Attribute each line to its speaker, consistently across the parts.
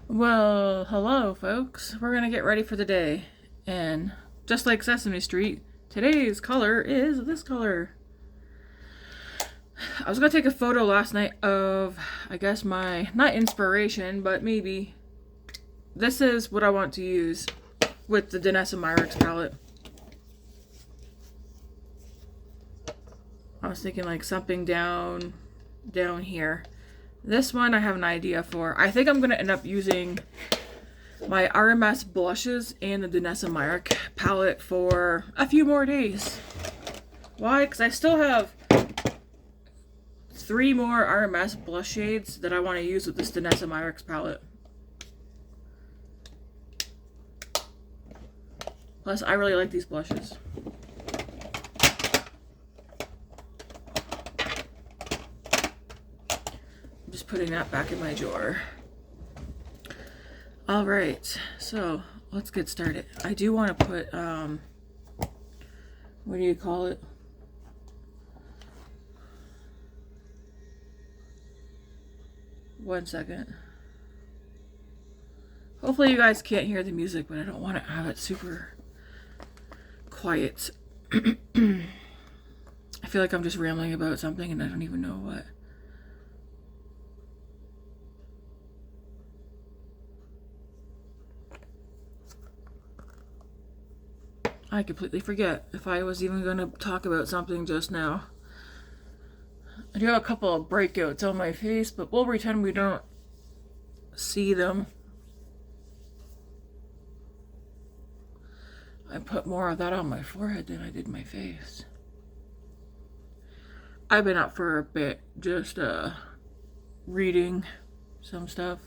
Speaker 1: Well, hello, folks. We're gonna get ready for the day. And just like Sesame Street, today's color is this color. I was gonna take a photo last night of, I guess, my, not inspiration, but maybe. This is what I want to use with the Danessa Myricks palette. I was thinking like something down here. This one I have an idea for. I think I'm going to end up using my RMS blushes and the Danessa Myricks palette for a few more days. Why? Because I still have 3 more RMS blush shades that I want to use with this Danessa Myricks palette. Plus, I really like these blushes. Just putting that back in my drawer. All right, so let's get started. I do want to put what do you call it? One second. Hopefully you guys can't hear the music, but I don't want to have it super quiet. I feel like I'm just rambling about something and I don't even know what. I completely forget if I was even going to talk about something just now. I do have a couple of breakouts on my face, but we'll pretend we don't see them. I put more of that on my forehead than I did my face. I've been up for a bit, just reading some stuff.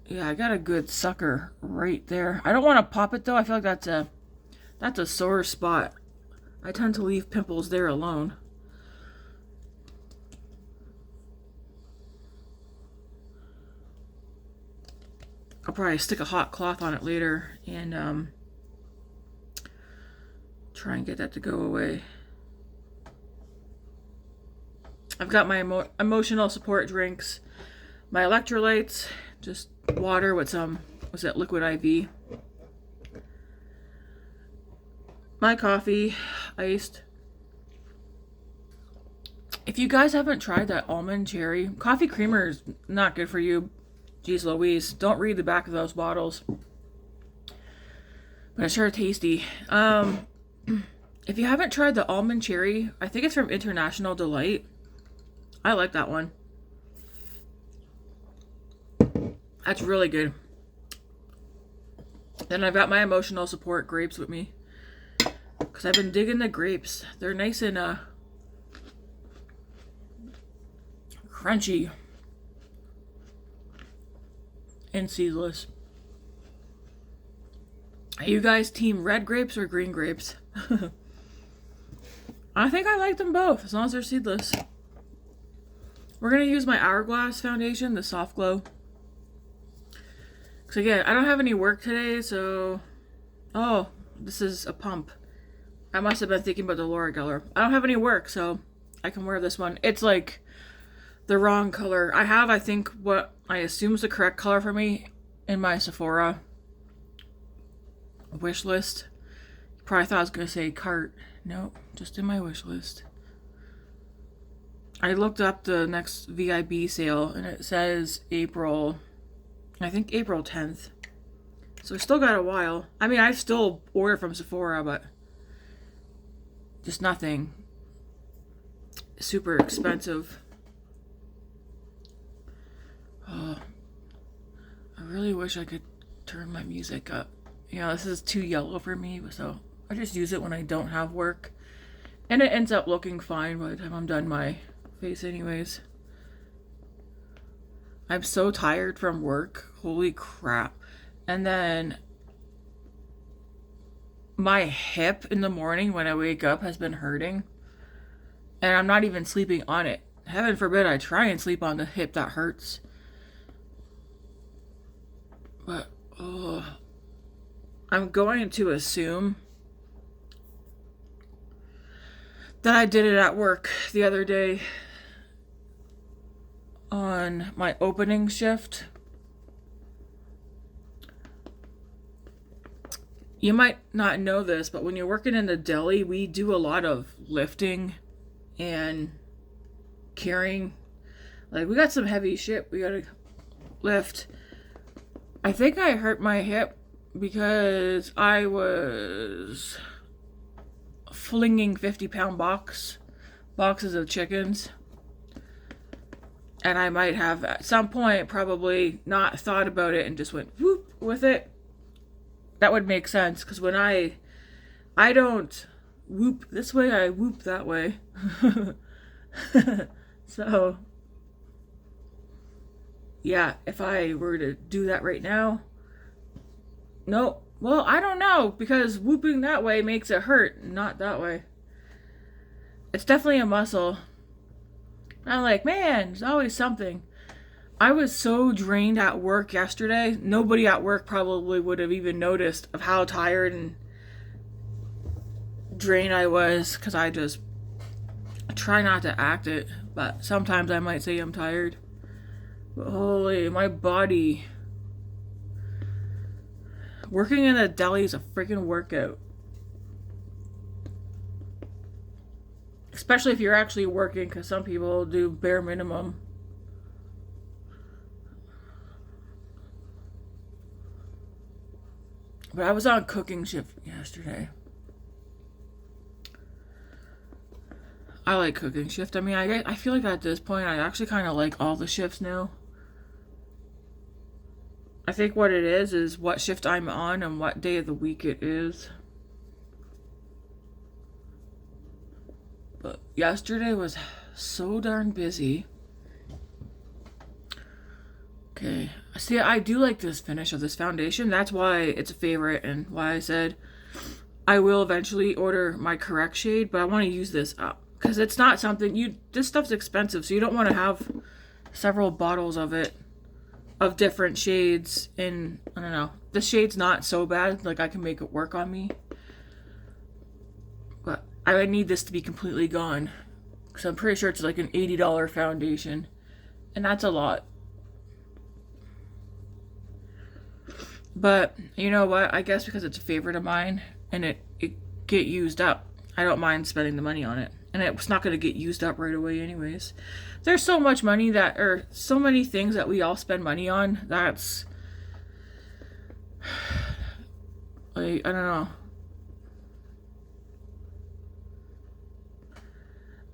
Speaker 1: Yeah, I got a good sucker right there. I don't want to pop it though. I feel like that's a sore spot. I tend to leave pimples there alone. I'll probably stick a hot cloth on it later and try and get that to go away. I've got my emotional support drinks, my electrolytes, just water with some, what's that, liquid IV. My coffee, iced. If you guys haven't tried that almond cherry, coffee creamer is not good for you. Jeez Louise, don't read the back of those bottles. But it's sure tasty. If you haven't tried the almond cherry, I think it's from International Delight. I like that one. That's really good. Then I've got my emotional support grapes with me. Because I've been digging the grapes. They're nice and crunchy. And seedless. Are you guys team red grapes or green grapes? I think I like them both, as long as they're seedless. We're going to use my Hourglass foundation, the Softglow. Because again, I don't have any work today, so... Oh, this is a pump. I must have been thinking about the Laura Geller. I don't have any work, so I can wear this one. It's like the wrong color. I have, I think, what I assume is the correct color for me in my Sephora wish list. Probably thought I was going to say cart. No, just in my wish list. I looked up the next VIB sale, and it says April... I think April 10th. So we still got a while. I mean, I still order from Sephora, but just nothing super expensive. Oh, I really wish I could turn my music up. Yeah, this is too yellow for me, so I just use it when I don't have work. And it ends up looking fine by the time I'm done my face anyways. I'm so tired from work. Holy crap. And then my hip in the morning when I wake up has been hurting. And I'm not even sleeping on it. Heaven forbid I try and sleep on the hip that hurts. But, oh, I'm going to assume that I did it at work the other day. on my opening shift. You might not know this, but when you're working in the deli, we do a lot of lifting and carrying. Like, we got some heavy shit we gotta lift. I think I hurt my hip because I was flinging 50-pound boxes of chickens. And I might have at some point probably not thought about it and just went whoop with it. That would make sense, because when I don't whoop this way, I whoop that way. So, yeah, if I were to do that right now, no, well, I don't know, because whooping that way makes it hurt, not that way. It's definitely a muscle. I'm like, man, there's always something. I was so drained at work yesterday. Nobody at work probably would have even noticed of how tired and drained I was, because I try not to act it, but sometimes I might say I'm tired. But holy, my body. Working in a deli is a freaking workout. Especially if you're actually working, because some people do bare minimum. But I was on cooking shift yesterday. I like cooking shift. I mean, I feel like at this point I actually kind of like all the shifts now. I think what it is what shift I'm on and what day of the week it is. But yesterday was so darn busy. Okay, see, I do like this finish of this foundation. That's why it's a favorite and why I said I will eventually order my correct shade, but I want to use this up. Because it's not something, this stuff's expensive, so you don't want to have several bottles of it, of different shades, and I don't know. This shade's not so bad, like I can make it work on me. But I need this to be completely gone. Because I'm pretty sure it's like an $80 foundation. And that's a lot. But, you know what? I guess because it's a favorite of mine, and it get used up, I don't mind spending the money on it. And it's not going to get used up right away anyways. There's so much money or so many things that we all spend money on. That's, like, I don't know.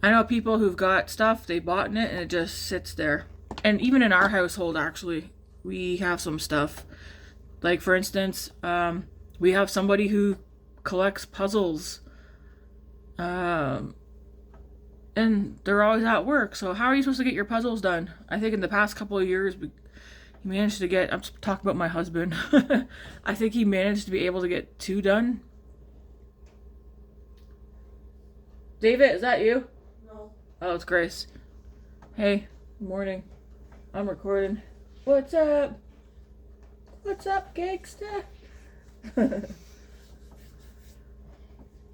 Speaker 1: I know people who've got stuff, they bought in it, and it just sits there. And even in our household, actually, we have some stuff. Like, for instance, we have somebody who collects puzzles. And they're always at work, so how are you supposed to get your puzzles done? I think in the past couple of years, he managed to get, I'm talking about my husband, I think he managed to be able to get 2 done. David, is that you?
Speaker 2: No.
Speaker 1: Oh, it's Grace. Hey, good morning. I'm recording. What's up? What's up, gangsta?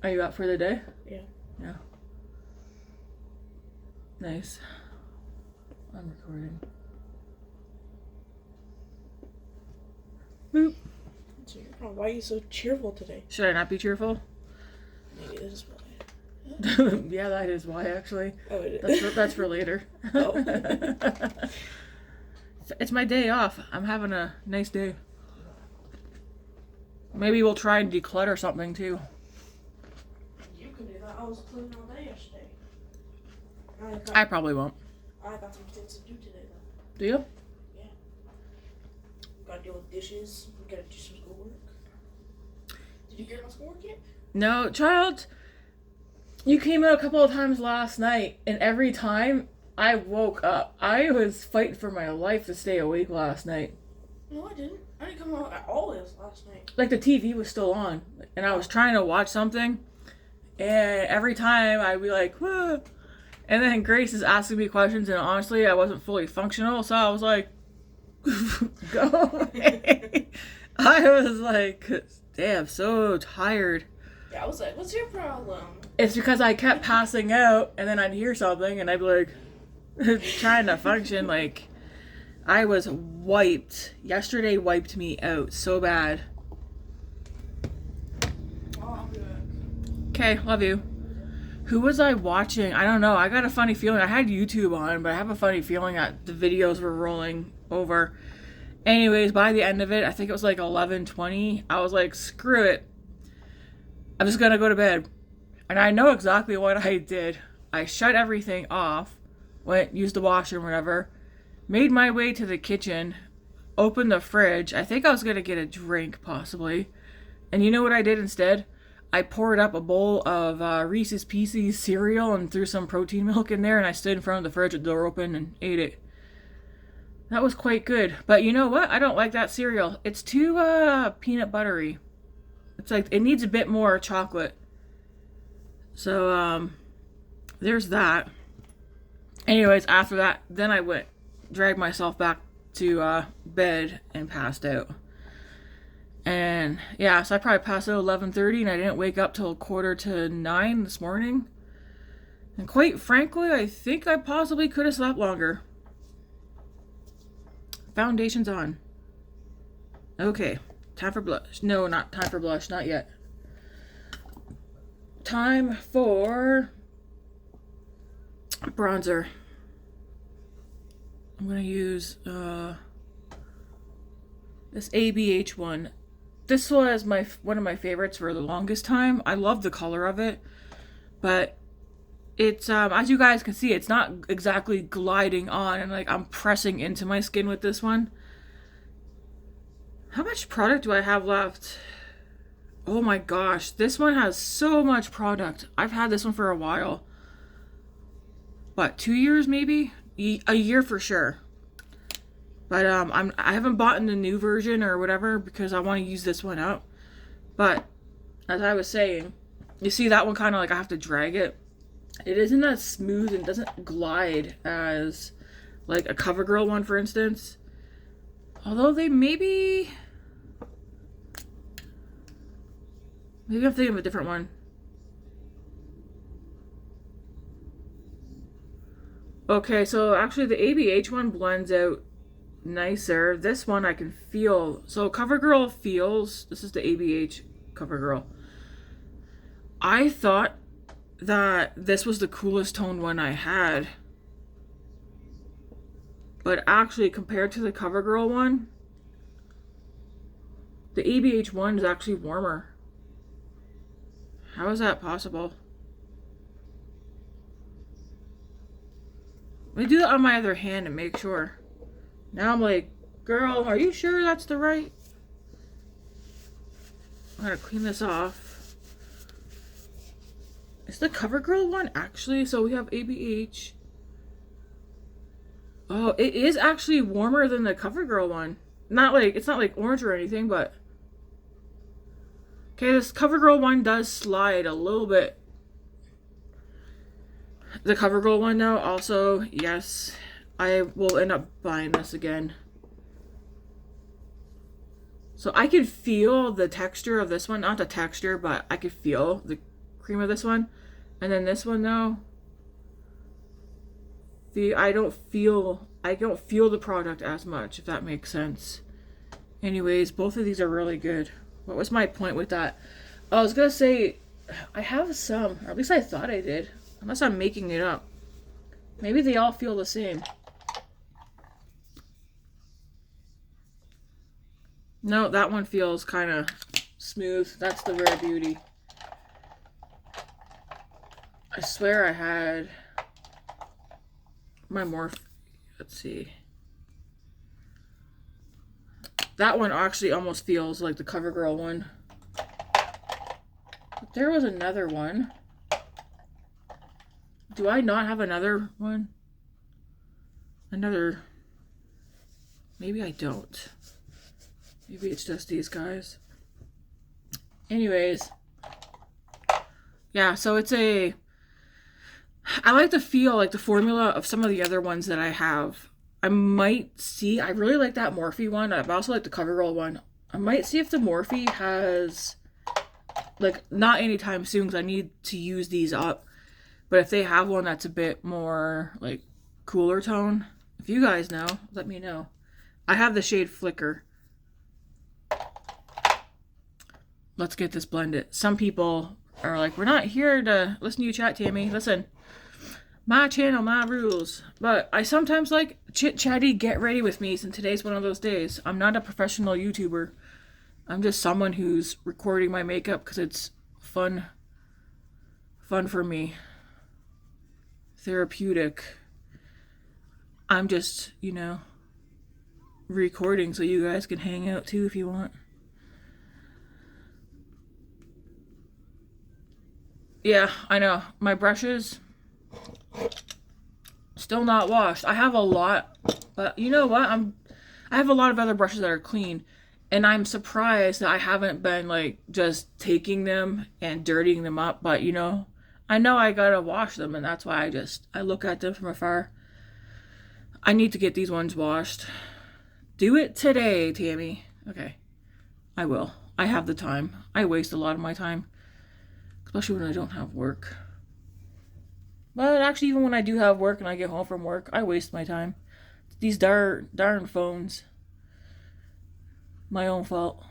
Speaker 1: Are you out for the day?
Speaker 2: Yeah.
Speaker 1: Yeah. Nice. I'm recording. Boop.
Speaker 2: So why are you so cheerful today?
Speaker 1: Should I not be cheerful?
Speaker 2: Maybe this is why.
Speaker 1: Yeah, that is why, actually.
Speaker 2: Oh, it is.
Speaker 1: That's for later.
Speaker 2: Oh.
Speaker 1: It's my day off. I'm having a nice day. Maybe we'll try and declutter something, too.
Speaker 2: You can do that. I was cleaning all day yesterday.
Speaker 1: I probably won't.
Speaker 2: I got some things to do today, though.
Speaker 1: Do you?
Speaker 2: Yeah. We gotta deal with dishes. We gotta do some schoolwork. Did you get my schoolwork yet?
Speaker 1: No, child. You came out a couple of times last night, and every time I woke up, I was fighting for my life to stay awake last night.
Speaker 2: No, I didn't. I didn't come out at all this last night.
Speaker 1: Like, the TV was still on, and I was trying to watch something, and every time I'd be like, whoa. And then Grace is asking me questions, and honestly, I wasn't fully functional, so I was like, go away. I was like, damn, so tired.
Speaker 2: Yeah, I was like, what's your problem?
Speaker 1: It's because I kept passing out, and then I'd hear something, and I'd be like, trying to function. Like, I was wiped. Yesterday wiped me out so bad.
Speaker 2: I'll be back.
Speaker 1: Okay, love you. Who was I watching? I don't know. I got a funny feeling. I had YouTube on, but I have a funny feeling that the videos were rolling over. Anyways, by the end of it, I think it was like 11:20. I was like, screw it. I'm just gonna go to bed. And I know exactly what I did. I shut everything off, went, used the washroom, whatever, made my way to the kitchen, opened the fridge. I think I was gonna get a drink, possibly. And you know what I did instead? I poured up a bowl of Reese's Pieces cereal and threw some protein milk in there, and I stood in front of the fridge with the door open and ate it. That was quite good. But you know what? I don't like that cereal. It's too peanut buttery. It's like, it needs a bit more chocolate. So, there's that. Anyways, after that, then I dragged myself back to bed and passed out. And yeah, so I probably passed out 11:30, and I didn't wake up till 8:45 this morning. And quite frankly, I think I possibly could have slept longer. Foundation's on. Okay, time for blush. No, not time for blush, not yet. Time for bronzer. I'm gonna use this ABH one. This was one of my favorites for the longest time. I love the color of it, but it's as you guys can see, it's not exactly gliding on, and like I'm pressing into my skin with this one. How much product do I have left? Oh my gosh, this one has so much product. I've had this one for a while. What, 2 years maybe? A year for sure. But I haven't bought the new version or whatever because I want to use this one up. But as I was saying, you see that one kind of like I have to drag it. It isn't as smooth and doesn't glide as like a CoverGirl one, for instance. Although they maybe I'm thinking of a different one. Okay, so actually the ABH one blends out nicer. This one I can feel. So CoverGirl feels, this is the ABH CoverGirl. I thought that this was the coolest toned one I had. But actually, compared to the CoverGirl one, the ABH one is actually warmer. How is that possible? Let me do that on my other hand and make sure. Now I'm like, girl, are you sure that's the right? I'm gonna clean this off. Is the CoverGirl one actually? So we have ABH. Oh, it is actually warmer than the CoverGirl one. It's not like orange or anything, but okay, this CoverGirl one does slide a little bit. The CoverGirl one though, also, yes, I will end up buying this again. So I can feel the texture of this one, not the texture, but I could feel the cream of this one. And then this one though, I don't feel the product as much, if that makes sense. Anyways, both of these are really good. What was my point with that? I was gonna say, I have some, or at least I thought I did. Unless I'm making it up. Maybe they all feel the same. No, that one feels kind of smooth. That's the Rare Beauty. I swear I had my Morphe. Let's see. That one actually almost feels like the CoverGirl one. But there was another one. Do I not have another one? Maybe I don't. Maybe it's just these guys. Anyways. Yeah, so I like the feel, like the formula of some of the other ones that I have. I really like that Morphe one. I also like the CoverGirl one. I might see if the Morphe has, like, not anytime soon because I need to use these up. But if they have one that's a bit more, like, cooler tone. If you guys know, let me know. I have the shade Flicker. Let's get this blended. Some people are like, we're not here to listen to you chat, Tammy. Listen, my channel, my rules. But I sometimes like chit chatty get ready with me, and today's one of those days. I'm not a professional YouTuber. I'm just someone who's recording my makeup because it's fun for me. Therapeutic. I'm just, you know, recording so you guys can hang out too if you want. Yeah, I know. My brushes still not washed. I have a lot, but you know what? I have a lot of other brushes that are clean, and I'm surprised that I haven't been like just taking them and dirtying them up, but you know I gotta wash them, and that's why I look at them from afar. I need to get these ones washed. Do it today, Tammy. Okay. I will. I have the time. I waste a lot of my time. Especially when I don't have work. But actually, even when I do have work and I get home from work, I waste my time. These darn phones. My own fault.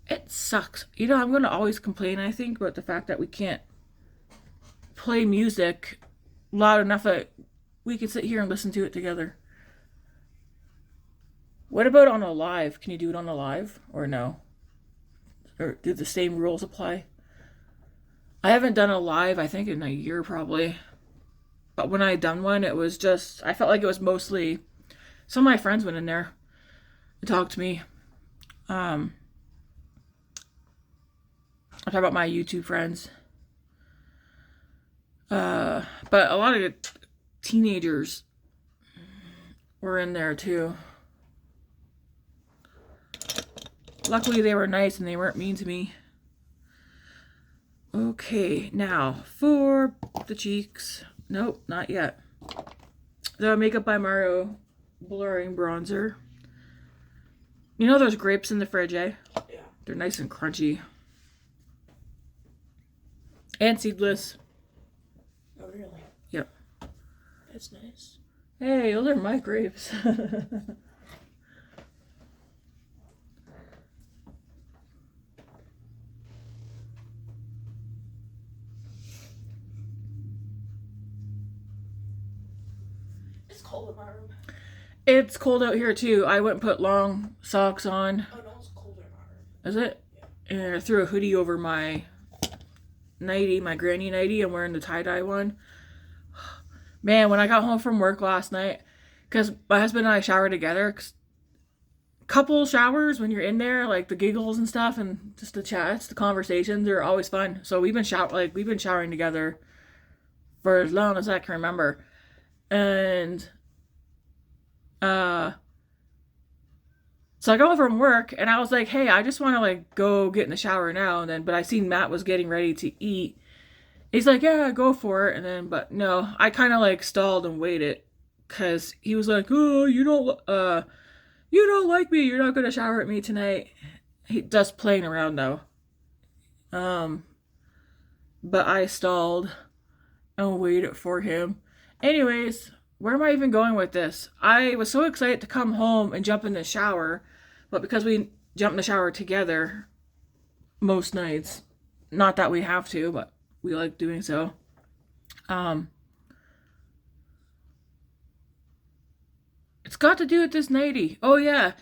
Speaker 1: It sucks. You know, I'm going to always complain, I think, about the fact that we can't play music loud enough that we can sit here and listen to it together. What about on a live? Can you do it on a live or no? Or do the same rules apply? I haven't done a live, I think, in a year probably. But when I done one, it was just, I felt like it was mostly, some of my friends went in there and talked to me. I talk about my YouTube friends. But a lot of teenagers were in there too. Luckily they were nice and they weren't mean to me. Okay, now for the cheeks. Nope, not yet. The Makeup by Mario Blurring Bronzer. You know those grapes in the fridge, eh?
Speaker 2: Yeah.
Speaker 1: They're nice and crunchy. And seedless.
Speaker 2: Oh, really?
Speaker 1: Yep.
Speaker 2: That's nice.
Speaker 1: Hey, those are my grapes.
Speaker 2: It's cold in my room.
Speaker 1: It's cold out here too. I went and put long socks on.
Speaker 2: Oh, no, it's colder in my room.
Speaker 1: Is it?
Speaker 2: Yeah.
Speaker 1: And I threw a hoodie over my nightie, my granny nightie. I'm wearing the tie-dye one. Man, when I got home from work last night, because my husband and I showered together, couple showers when you're in there, like the giggles and stuff, and just the chats, the conversations are always fun. So we've been showering together for as long as I can remember, and so I got home from work and I was like, hey, I just want to like go get in the shower now, and then but I seen Matt was getting ready to eat. He's like, yeah, go for it. And then, but no, I kind of like stalled and waited because he was like, oh, you don't like me. You're not going to shower at me tonight. He just playing around though. But I stalled and waited for him. Anyways, where am I even going with this? I was so excited to come home and jump in the shower, but because we jump in the shower together most nights, not that we have to, but we like doing so. It's got to do with this nightie. Oh yeah.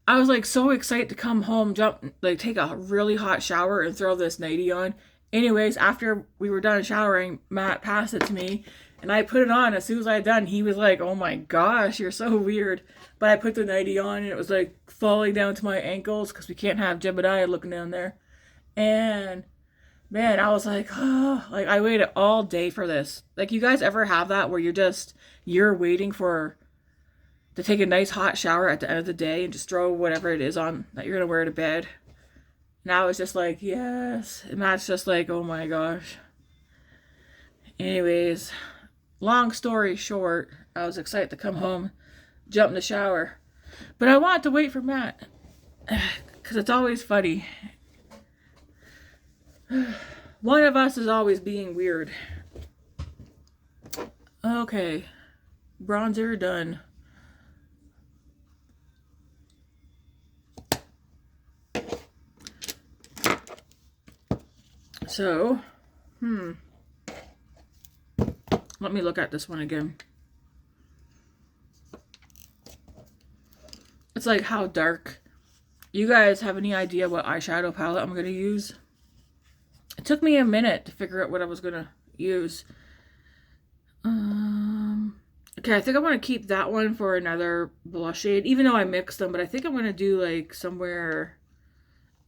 Speaker 1: I was like so excited to come home, take a really hot shower and throw this nightie on. Anyways, after we were done showering, Matt passed it to me and I put it on. As soon as I had done, he was like, oh my gosh, you're so weird. But I put the nightie on and it was like falling down to my ankles because we can't have Jebediah looking down there. And man, I was like, oh, like I waited all day for this. Like, you guys ever have that where you're waiting to take a nice hot shower at the end of the day and just throw whatever it is on that you're going to wear to bed? And I was just like, yes. And Matt's just like, oh my gosh. Anyways, long story short, I was excited to come home, jump in the shower. But I wanted to wait for Matt. because it's always funny. One of us is always being weird. Okay, bronzer done. So, let me look at this one again. It's like, how dark. You guys have any idea what eyeshadow palette I'm going to use? It took me a minute to figure out what I was going to use. Okay, I think I want to keep that one for another blush shade, even though I mixed them, but I think I'm going to do like somewhere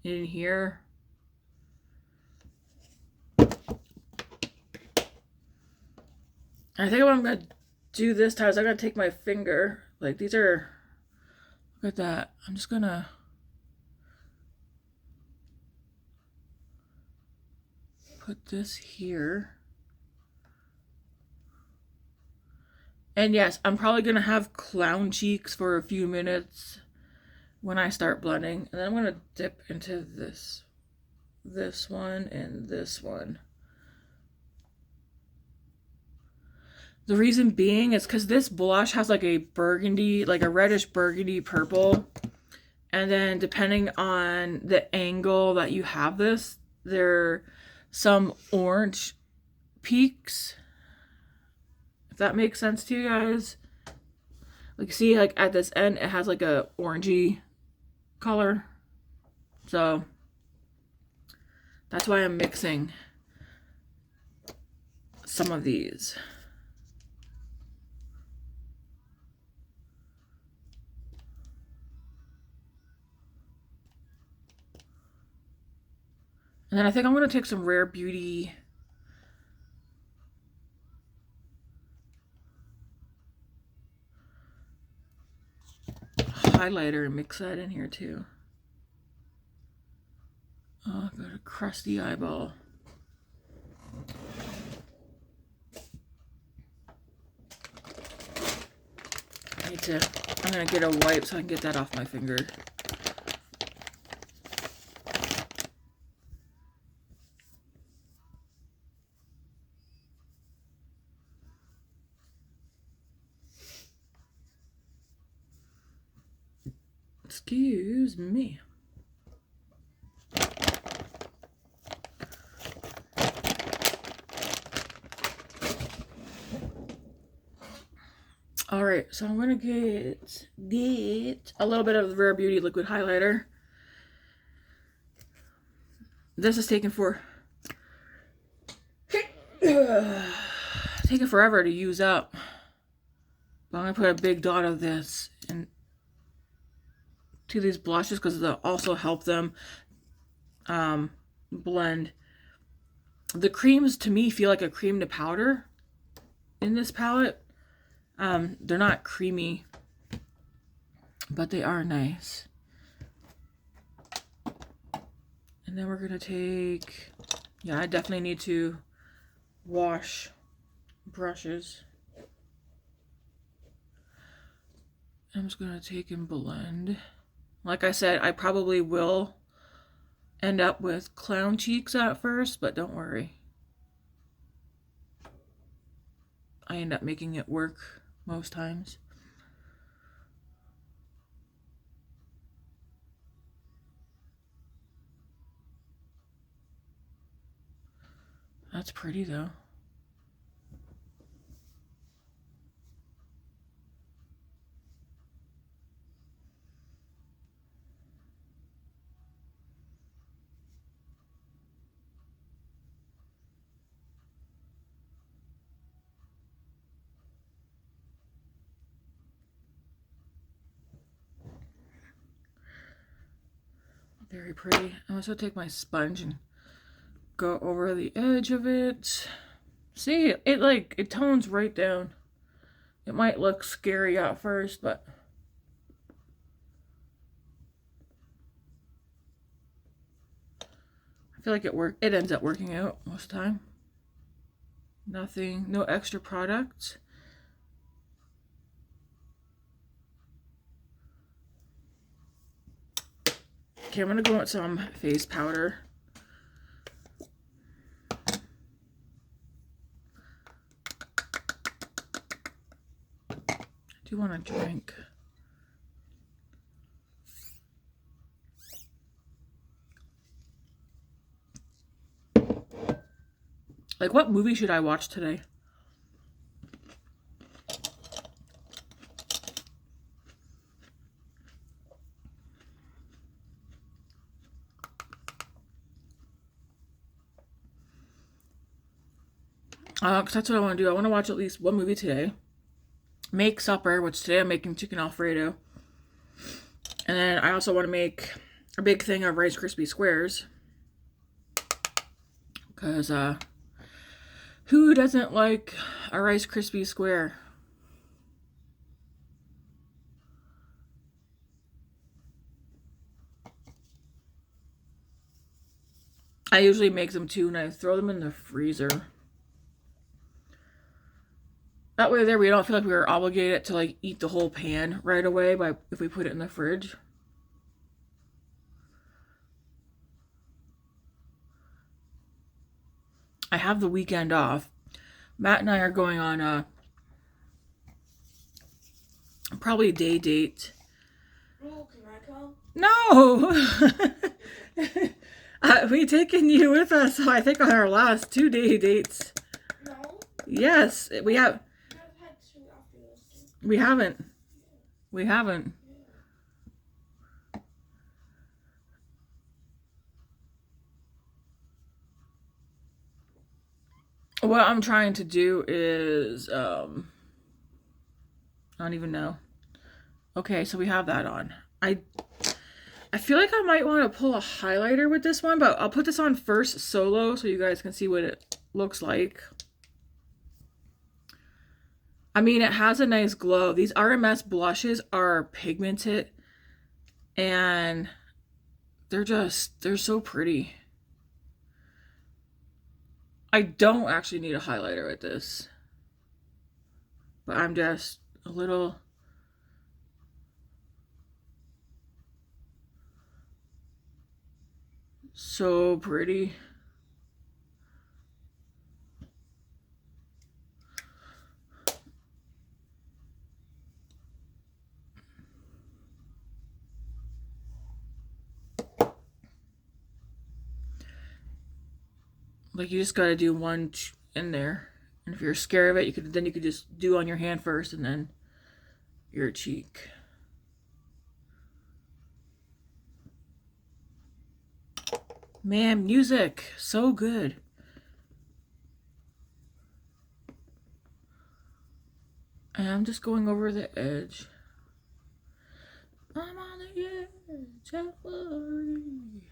Speaker 1: in here. I think what I'm going to do this time is I'm going to take my finger, like these are, look at that. I'm just going to put this here. And yes, I'm probably going to have clown cheeks for a few minutes when I start blending. And then I'm going to dip into this one and this one. The reason being is because this blush has like a burgundy, like a reddish burgundy purple. And then depending on the angle that you have this, there are some orange peaks. If that makes sense to you guys. Like, see, like at this end, it has like a orangey color. So that's why I'm mixing some of these. And then I think I'm going to take some Rare Beauty highlighter and mix that in here too. Oh, I've got a crusty eyeball. I'm going to get a wipe so I can get that off my finger. Excuse me. All right, so I'm gonna get a little bit of the Rare Beauty liquid highlighter. This is taking forever to use up. But I'm gonna put a big dot of this in to these blushes because they'll also help them blend. The creams to me feel like a cream to powder in this palette. They're not creamy, but they are nice. And then we're gonna take, yeah, I definitely need to wash brushes. I'm just gonna take and blend. Like I said, I probably will end up with clown cheeks at first, but don't worry. I end up making it work most times. That's pretty though. Very pretty. I'm also take my sponge and go over the edge of it. See, it tones right down. It might look scary at first, but I feel like it ends up working out most of the time. Nothing, no extra products. Okay, I'm gonna go with some face powder. I do want a drink. Like, what movie should I watch today? Because that's what I want to do. I want to watch at least one movie today. Make supper, which today I'm making chicken Alfredo. And then I also want to make a big thing of Rice Krispie Squares. Because, who doesn't like a Rice Krispie Square? I usually make them too, and I throw them in the freezer. That way there we don't feel like we were obligated to like eat the whole pan right away by if we put it in the fridge. I have the weekend off. Matt and I are going on probably a day date.
Speaker 2: Oh, can I come?
Speaker 1: No! We taken you with us, I think, on our last 2 day dates.
Speaker 2: No?
Speaker 1: Yes, we have.
Speaker 2: I've had 2 after this.
Speaker 1: We haven't. We haven't. What I'm trying to do is, I don't even know. Okay, so we have that on. I feel like I might want to pull a highlighter with this one, but I'll put this on first solo so you guys can see what it looks like. I mean, it has a nice glow. These RMS blushes are pigmented and they're so pretty. I don't actually need a highlighter with this, but I'm just a little... So pretty. Like, you just gotta do one in there. And if you're scared of it, you could just do on your hand first and then your cheek. Man, music, so good. And I'm just going over the edge. I'm on the edge of worry.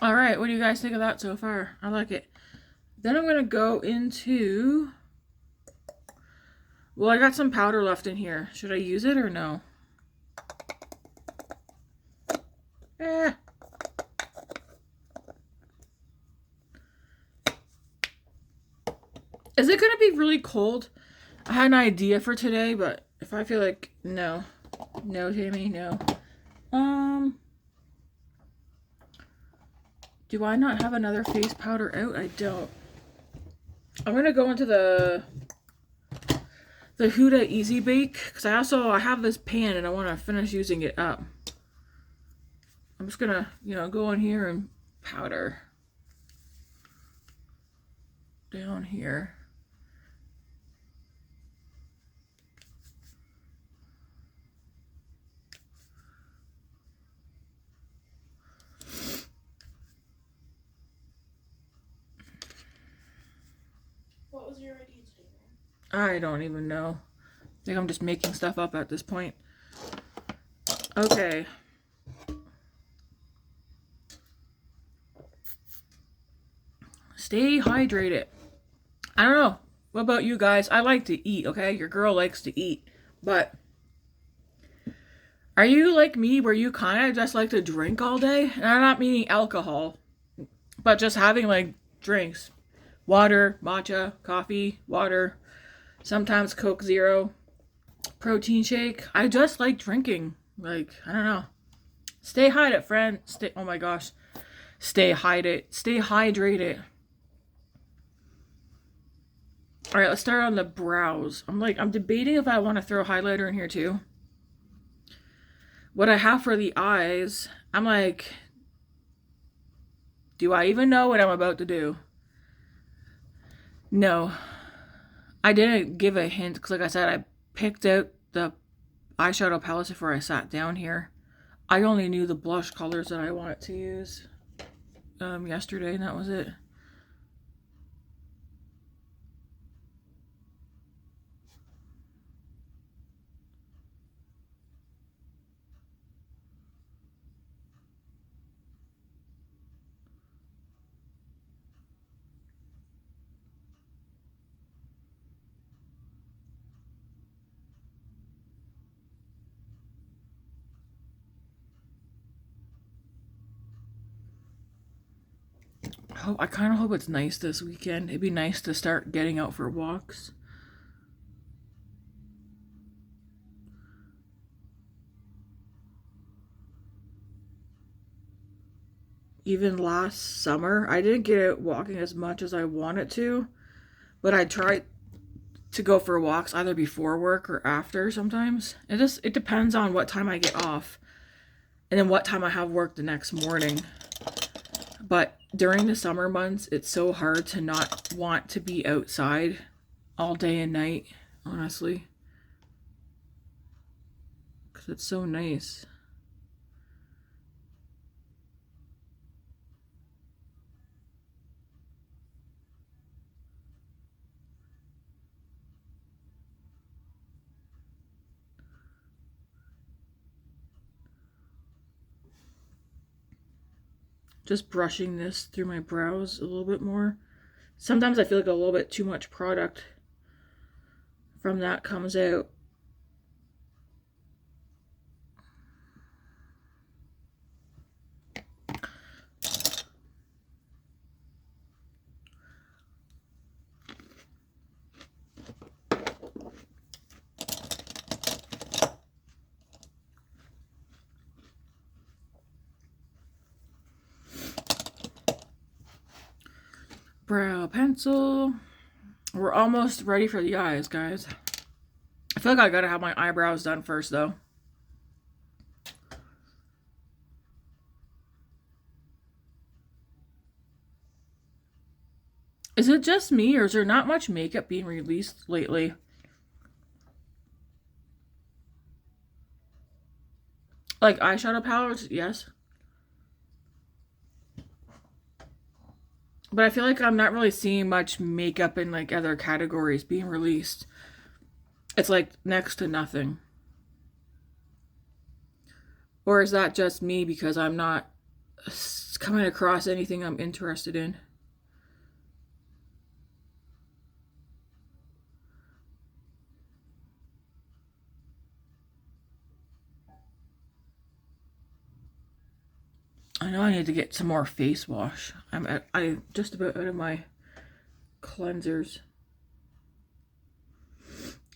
Speaker 1: All right, what do you guys think of that so far? I like it. Then I'm gonna go into... Well, I got some powder left in here. Should I use it or no? Eh. Is it gonna be really cold? I had an idea for today, but if I feel like no, Tammy, no. Do I not have another face powder out? I don't. I'm gonna go into the Huda Easy Bake because I have this pan and I want to finish using it up. I'm just gonna, go in here and powder down here.
Speaker 2: What was your idea today, man?
Speaker 1: I don't even know. I think I'm just making stuff up at this point. Okay. Stay hydrated. I don't know. What about you guys? I like to eat, okay? Your girl likes to eat. But are you like me where you kind of just like to drink all day? And I'm not meaning alcohol, but just having like drinks. Water, matcha, coffee, water, sometimes Coke Zero, protein shake. I just like drinking. Like, I don't know. Stay hydrated, friend. Stay, oh my gosh. Stay hydrated. Stay hydrated. All right, let's start on the brows. I'm debating if I want to throw highlighter in here too. What I have for the eyes, I'm like, do I even know what I'm about to do? No. I didn't give a hint because, like I said, I picked out the eyeshadow palettes before I sat down here. I only knew the blush colors that I wanted to use yesterday, and that was it. I kind of hope it's nice this weekend. It'd be nice to start getting out for walks. Even last summer, I didn't get out walking as much as I wanted to, but I tried to go for walks either before work or after sometimes. It depends on what time I get off and then what time I have work the next morning. But during the summer months, it's so hard to not want to be outside all day and night, honestly. Because it's so nice. Just brushing this through my brows a little bit more. Sometimes I feel like a little bit too much product from that comes out. Brow pencil. We're almost ready for the eyes, guys. I feel like I gotta have my eyebrows done first, though. Is it just me, or is there not much makeup being released lately? Like eyeshadow palettes, yes. But I feel like I'm not really seeing much makeup in like other categories being released. It's like next to nothing. Or is that just me because I'm not coming across anything I'm interested in? I know I need to get some more face wash. I'm just about out of my cleansers.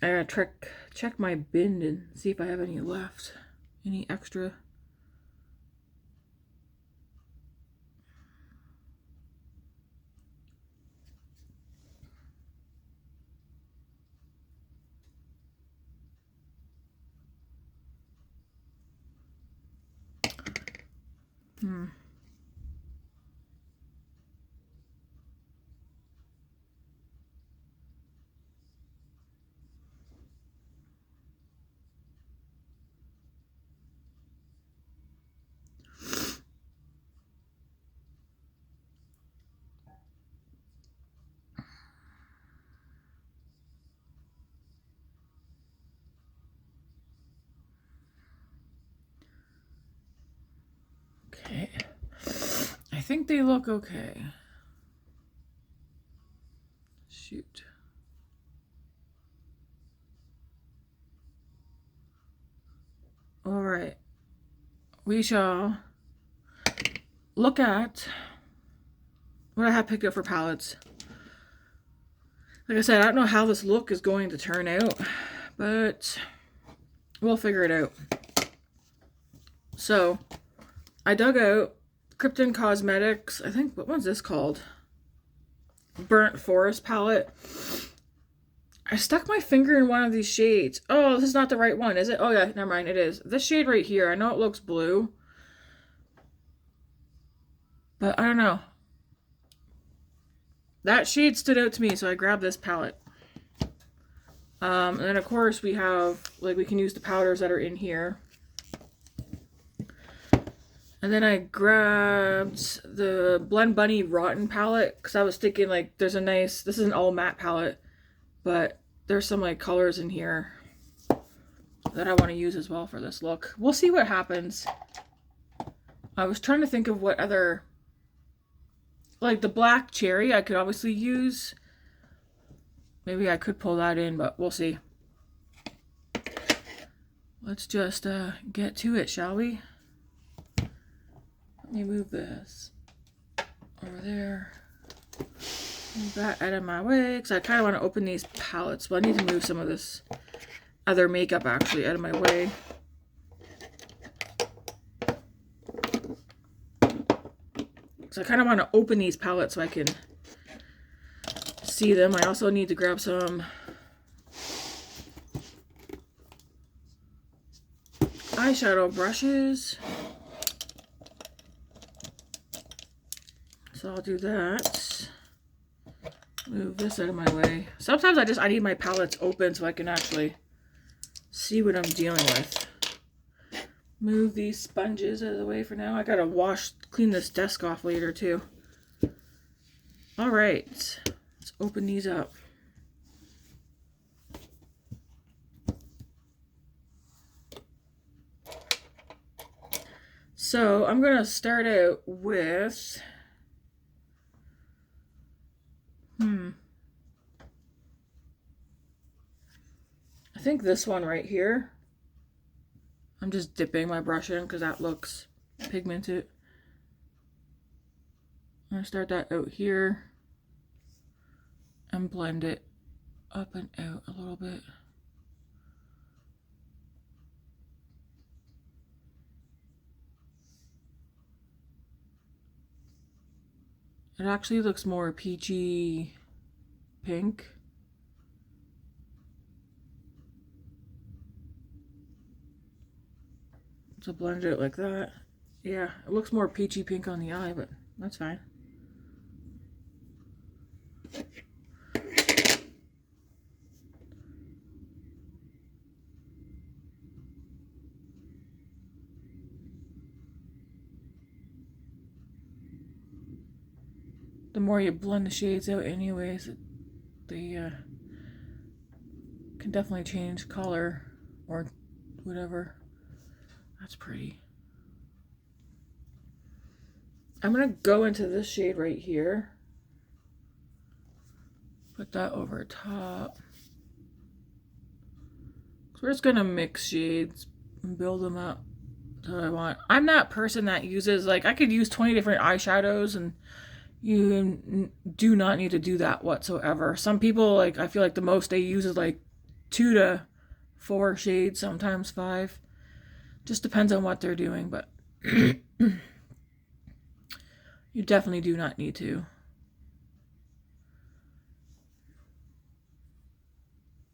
Speaker 1: I gotta check my bin and see if I have any left. Any extra. Okay. I think they look okay. Shoot. All right. We shall look at what I have picked up for palettes. Like I said, I don't know how this look is going to turn out, but we'll figure it out. So I dug out Kryptein Cosmetics. I think, what one's this called? Burnt Forest palette. I stuck my finger in one of these shades. Oh, this is not the right one, is it? Oh yeah, never mind, it is. This shade right here, I know it looks blue, but I don't know. That shade stood out to me, so I grabbed this palette. And then of course we have, like, we can use the powders that are in here. And then I grabbed the Blend Bunny Rotten palette, because I was thinking, like, there's a nice, this is an all matte palette, but there's some, like, colors in here that I want to use as well for this look. We'll see what happens. I was trying to think of what other, like the black cherry I could obviously use. Maybe I could pull that in, but we'll see. Let's just get to it, shall we? Let me move this over there. Move that out of my way, because I kind of want to open these palettes, but I need to move some of this other makeup actually out of my way. So I kind of want to open these palettes so I can see them. I also need to grab some eyeshadow brushes. So I'll do that. Move this out of my way. Sometimes I need my palettes open so I can actually see what I'm dealing with. Move these sponges out of the way for now. I gotta clean this desk off later too. All right, let's open these up. So I'm gonna start out with I think this one right here. I'm just dipping my brush in because that looks pigmented. I'm gonna start that out here and blend it up and out a little bit. It actually looks more peachy pink. So blend it like that. Yeah, it looks more peachy pink on the eye, but that's fine. The more you blend the shades out anyways, they can definitely change color or whatever. That's pretty. I'm gonna go into this shade right here. Put that over top. So we're just gonna mix shades and build them up to what I want. I'm that person that uses, like, I could use 20 different eyeshadows, and you do not need to do that whatsoever. Some people, like, I feel like the most they use is like 2 to 4 shades, sometimes 5. Just depends on what they're doing, but you definitely do not need to.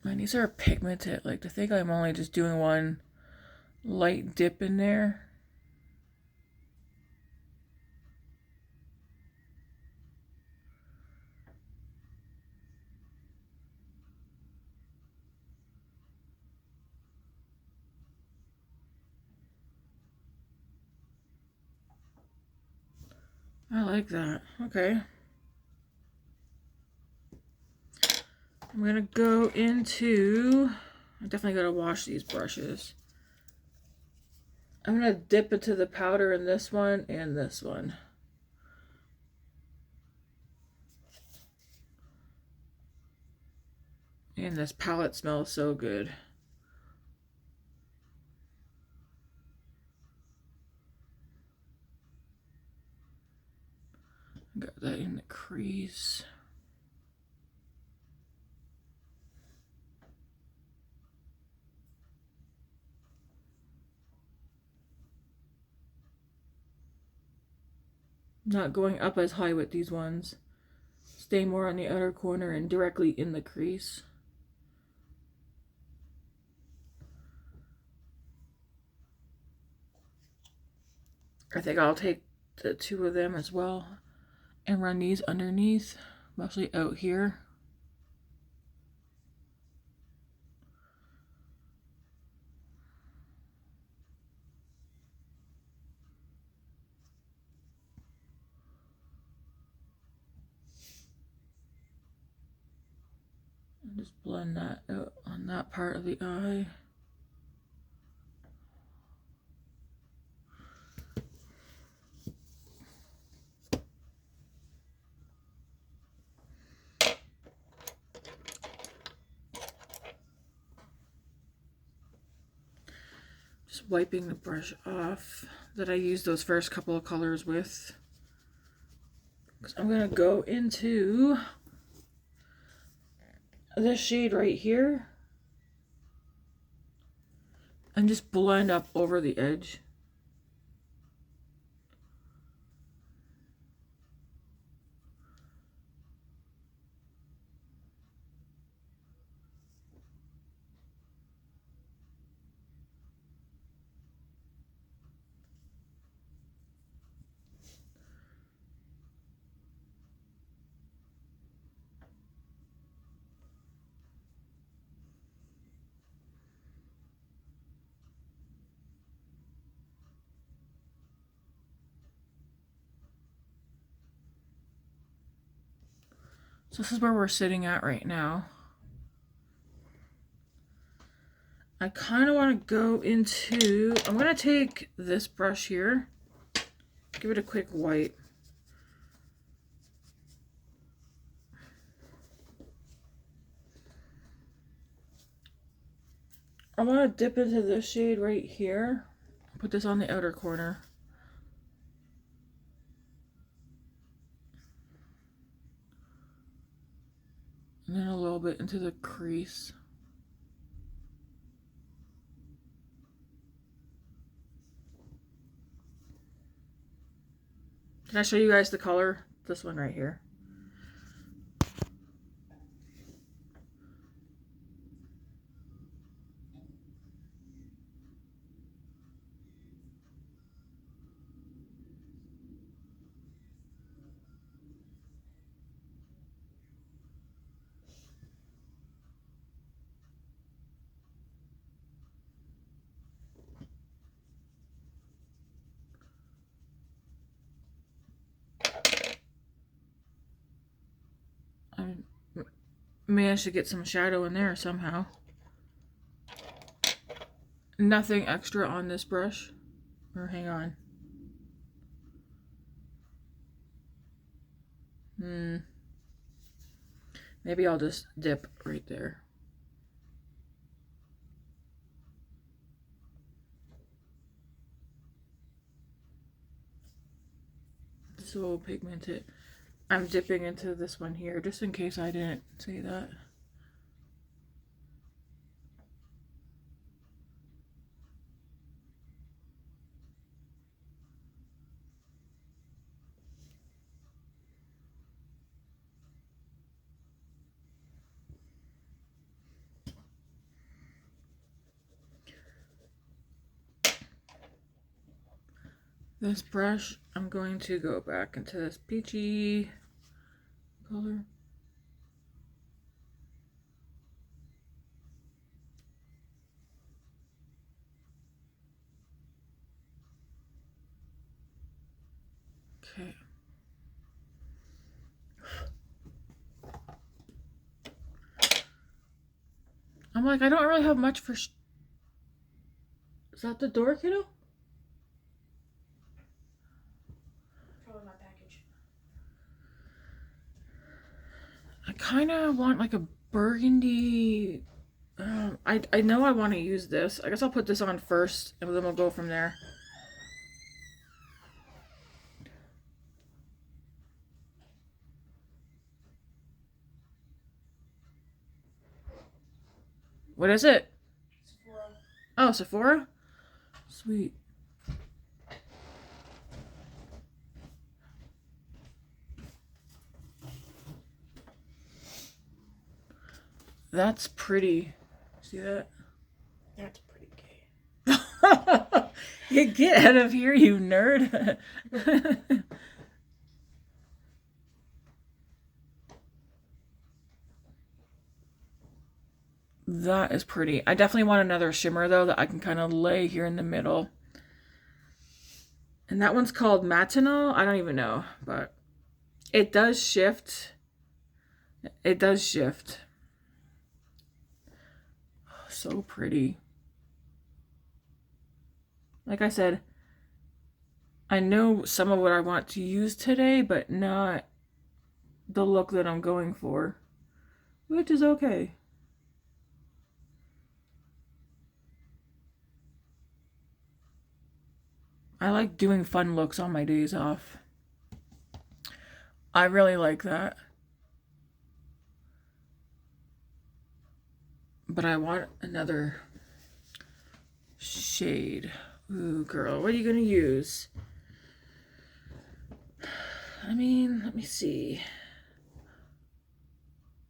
Speaker 1: Man, these are pigmented. Like, to think I'm only just doing one light dip in there. I like that. Okay. I'm gonna go into, I definitely gotta wash these brushes. I'm gonna dip into the powder in this one and this one. And this palette smells so good. Got that in the crease. Not going up as high with these ones. Stay more on the outer corner and directly in the crease. I think I'll take the two of them as well and run these underneath, mostly out here. And just blend that out on that part of the eye. Just wiping the brush off that I used those first couple of colors with. Because I'm going to go into this shade right here and just blend up over the edge. So this is where we're sitting at right now. I kind of want to go into, I'm going to take this brush here, give it a quick wipe. I want to dip into this shade right here, put this on the outer corner. And then a little bit into the crease. Can I show you guys the color? This one right here. I managed to get some shadow in there somehow. Nothing extra on this brush. Or hang on. Maybe I'll just dip right there. So pigmented. I'm dipping into this one here, just in case I didn't say that. This brush, I'm going to go back into this peachy color. Okay. I'm like, I don't really have much for... Is that the door, kiddo?
Speaker 2: Probably my package.
Speaker 1: I kind of want like a burgundy... I know I want to use this. I guess I'll put this on first, and then we'll go from there. What is it?
Speaker 2: Sephora.
Speaker 1: Oh, Sephora? Sweet. That's pretty. See that?
Speaker 2: That's pretty gay.
Speaker 1: You get out of here, you nerd. That is pretty. I definitely want another shimmer though that I can kind of lay here in the middle. And that one's called Matinal. I don't even know, but it does shift. It does shift. So pretty. Like I said, I know some of what I want to use today, but not the look that I'm going for, which is okay. I like doing fun looks on my days off. I really like that. But I want another shade. Ooh, girl, what are you gonna use? I mean, let me see.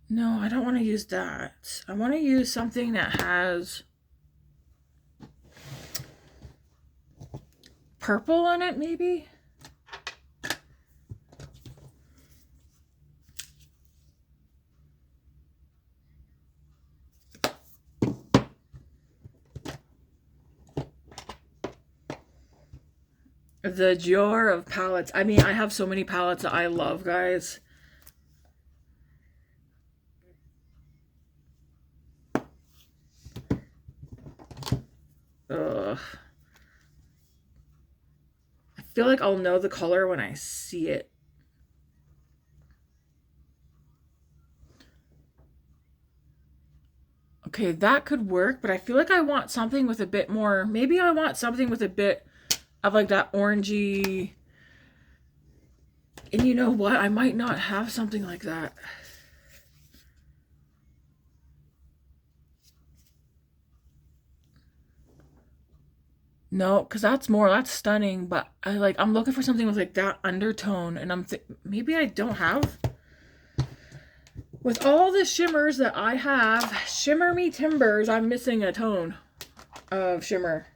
Speaker 1: No, I don't want to use that. I want to use something that has purple on it, maybe? The jar of palettes. I mean, I have so many palettes that I love, guys. Ugh. I feel like I'll know the color when I see it. Okay, that could work, but I feel like I want something with a bit more, maybe I want something with a bit of like that orangey, and you know what? I might not have something like that. No, because that's stunning, but I'm looking for something with like that undertone, and maybe I don't have. With all the shimmers that I have, shimmer me timbers, I'm missing a tone of shimmer.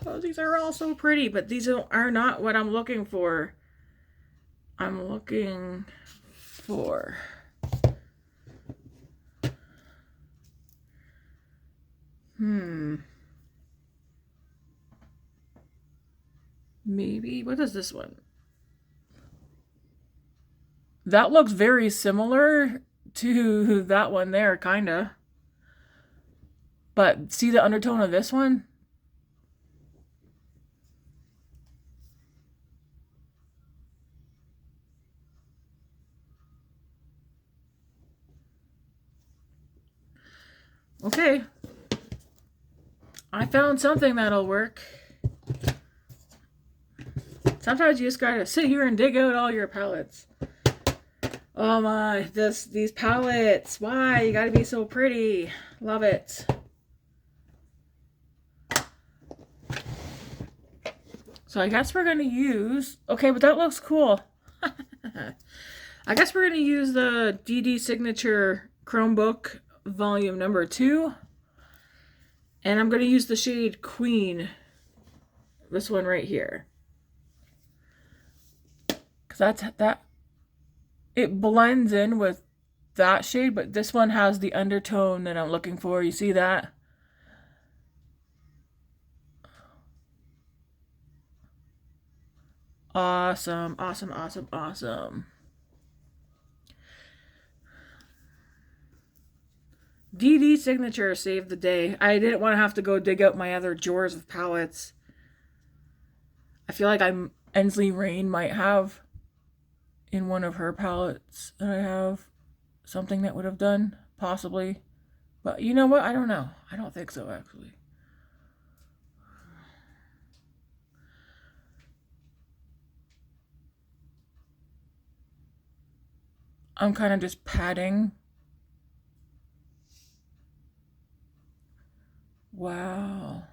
Speaker 1: Oh, these are all so pretty, but these are not what I'm looking for. I'm looking for... Maybe, what is this one? That looks very similar to that one there, kinda. But see the undertone of this one? Okay. I found something that'll work. Sometimes you just gotta sit here and dig out all your palettes. Oh my, these palettes. Why? You gotta be so pretty. Love it. So I guess we're gonna use, okay, but that looks cool. I guess we're gonna use the Dedesignature Chromebook volume number 2. And I'm gonna use the shade Queen. This one right here. Cause it blends in with that shade, but this one has the undertone that I'm looking for. You see that? Awesome, awesome, awesome, awesome. Dedesignature saved the day. I didn't want to have to go dig out my other drawers of palettes. I feel like Ensley Rain might have in one of her palettes that I have something that would have done, possibly. But you know what? I don't know. I don't think so, actually. I'm kind of just patting. Wow.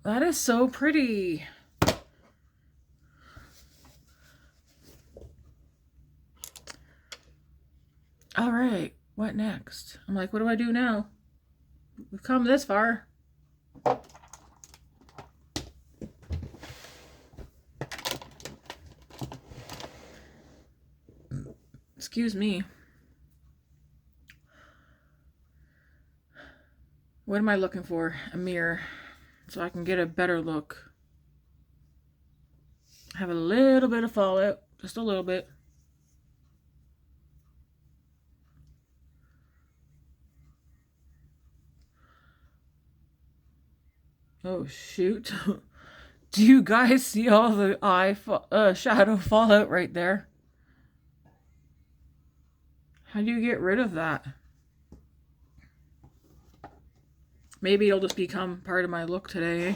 Speaker 1: That is so pretty. All right, what next? I'm like, what do I do now? We've come this far. Excuse me. What am I looking for? A mirror. So I can get a better look. I have a little bit of fallout. Just a little bit. Oh, shoot. Do you guys see all the shadow fallout right there? How do you get rid of that? Maybe it'll just become part of my look today.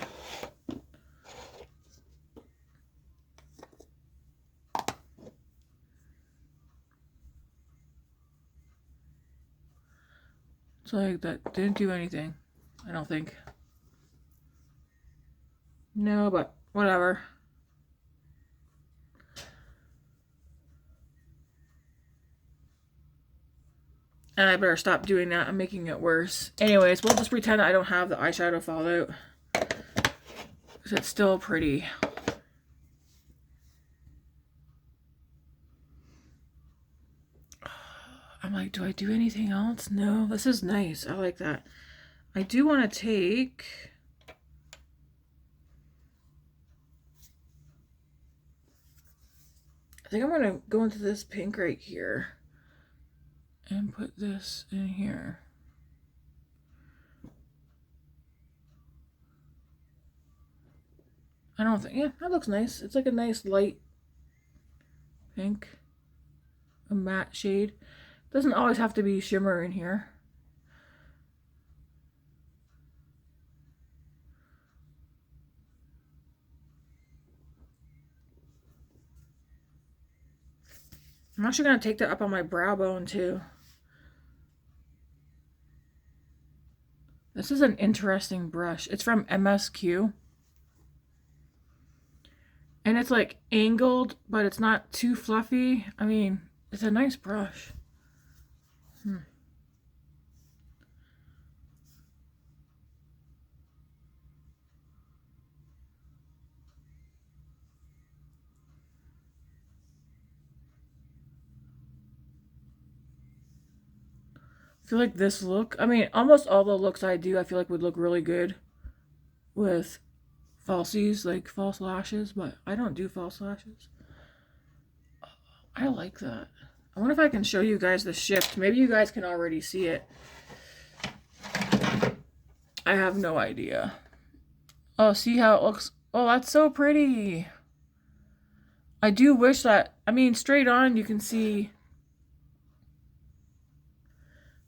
Speaker 1: It's like that didn't do anything, I don't think. No, but whatever. And I better stop doing that. I'm making it worse. Anyways, we'll just pretend I don't have the eyeshadow fallout. Because it's still pretty. I'm like, do I do anything else? No, this is nice. I like that. I do want to take... I think I'm going to go into this pink right here. And put this in here. I don't think, yeah, that looks nice. It's like a nice light pink. A matte shade. Doesn't always have to be shimmer in here. I'm actually going to take that up on my brow bone too. This is an interesting brush. It's from MSQ. And it's like angled, but it's not too fluffy. I mean, it's a nice brush. I feel like this look, I mean, almost all the looks I do, I feel like would look really good with falsies, like false lashes, but I don't do false lashes. I like that. I wonder if I can show you guys the shift. Maybe you guys can already see it. I have no idea. Oh, see how it looks? Oh, that's so pretty. I do wish that, I mean, straight on you can see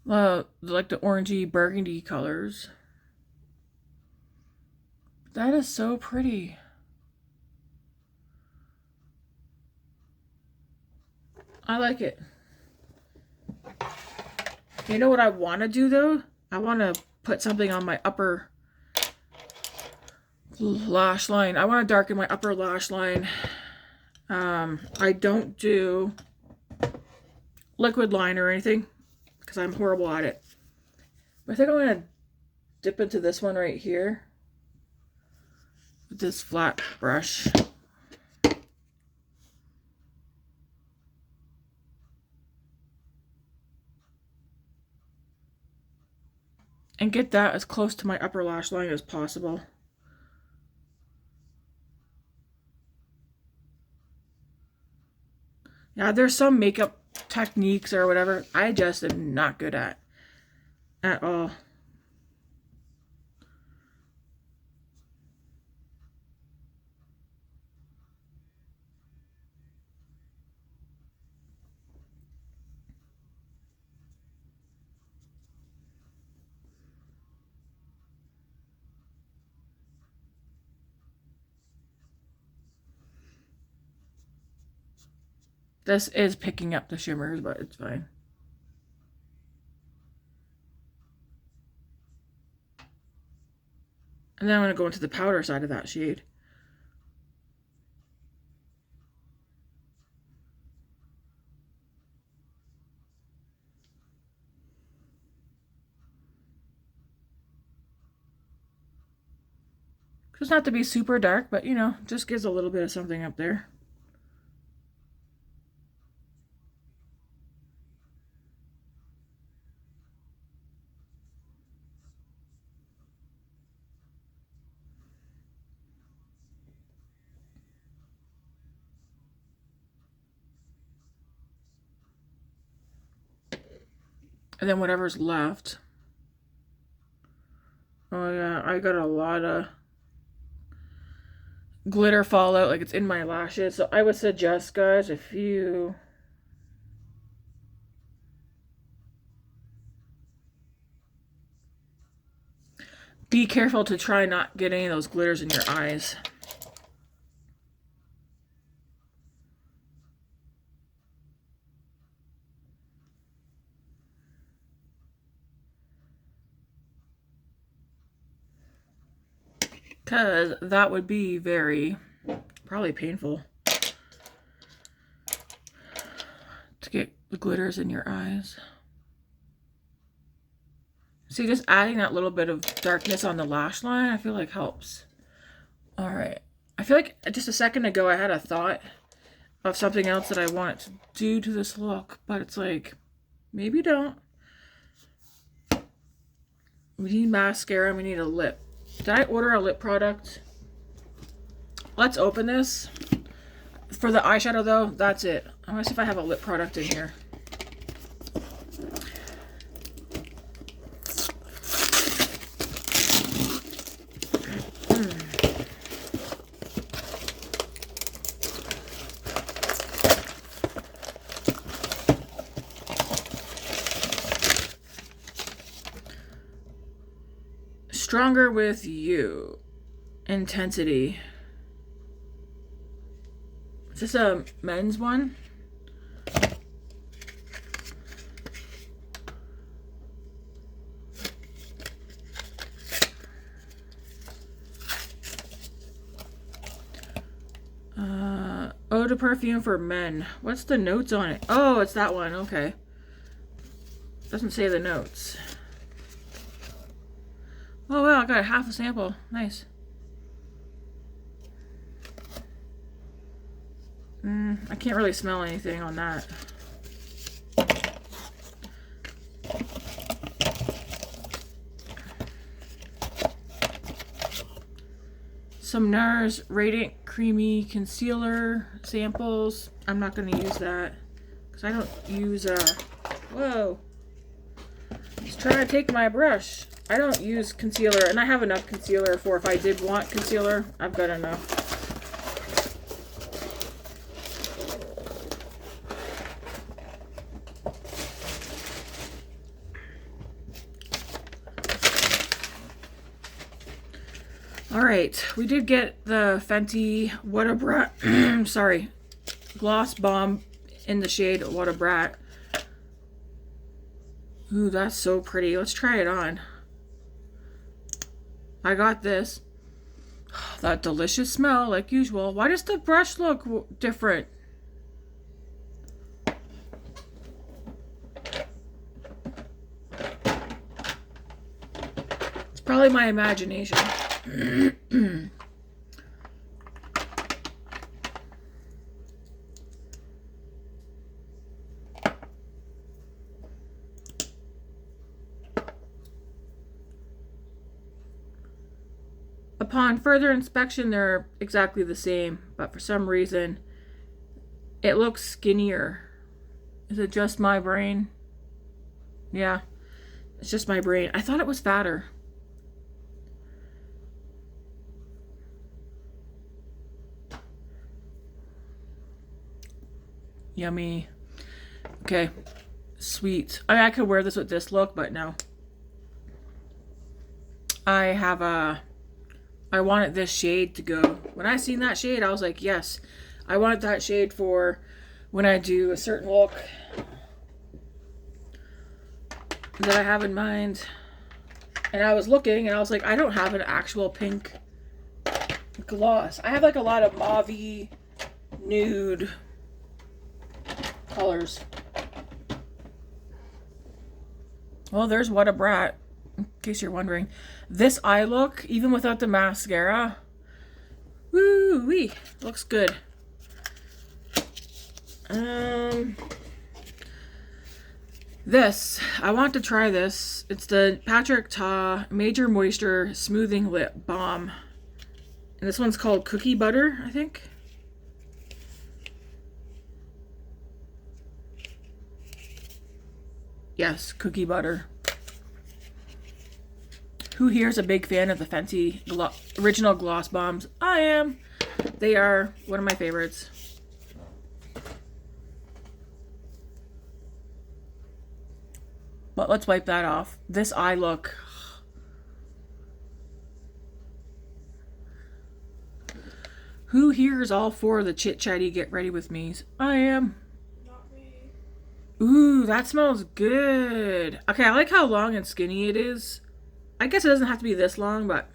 Speaker 1: like the orangey burgundy colors. That is so pretty. I like it. You know what I want to do though? I want to put something on my upper lash line. I want to darken my upper lash line. I don't do liquid line or anything because I'm horrible at it. But I think I'm going to dip into this one right here with this flat brush. And get that as close to my upper lash line as possible. Yeah, there's some makeup techniques or whatever I just am not good at all. This is picking up the shimmers, but it's fine. And then I'm going to go into the powder side of that shade. Just not to be super dark, but you know, just gives a little bit of something up there. And then whatever's left. Oh yeah, I got a lot of glitter fallout, like it's in my lashes. So I would suggest, guys, if you be careful to try not get any of those glitters in your eyes. Because that would be probably painful to get the glitters in your eyes. See, just adding that little bit of darkness on the lash line, I feel like helps. All right. I feel like just a second ago I had a thought of something else that I want to do to this look, but it's like, maybe don't. We need mascara and we need a lip. Did I order a lip product? Let's open this. For the eyeshadow though, that's it. I want to see if I have a lip product in here. Stronger with You. Intensity. Is this a men's one? Eau de Perfume for men. What's the notes on it? Oh, it's that one. Okay. Doesn't say the notes. Oh wow, I got half a sample. Nice. I can't really smell anything on that. Some Nars Radiant Creamy Concealer samples. I'm not going to use that because I don't use whoa. Just trying to take my brush. I don't use concealer, and I have enough concealer for if I did want concealer, I've got enough. All right, we did get the Fenty What a Brat, sorry, Gloss Bomb in the shade What a Brat. Ooh, that's so pretty. Let's try it on. I got this. That delicious smell, like usual. Why does the brush look different? It's probably my imagination. Upon further inspection, they're exactly the same, but for some reason, it looks skinnier. Is it just my brain? Yeah, it's just my brain. I thought it was fatter. Yummy. Okay, sweet. I could wear this with this look, but no. I wanted this shade to go. When I seen that shade, I was like, yes, I want that shade for when I do a certain look that I have in mind. And I was looking and I was like, I don't have an actual pink gloss. I have like a lot of mauve-y, nude colors. Well, there's What a Brat. In case you're wondering, this eye look, even without the mascara, Ooh-wee. Looks good. This, I want to try this. It's the Patrick Ta Major Moisture Smoothing Lip Balm. And this one's called Cookie Butter, I think. Yes, Cookie Butter. Who here is a big fan of the Fenty original gloss bombs? I am. They are one of my favorites. But let's wipe that off. This eye look. Who here is all for the Chit Chatty Get Ready with me's? I am.
Speaker 2: Not me.
Speaker 1: Ooh, that smells good. Okay, I like how long and skinny it is. I guess it doesn't have to be this long, but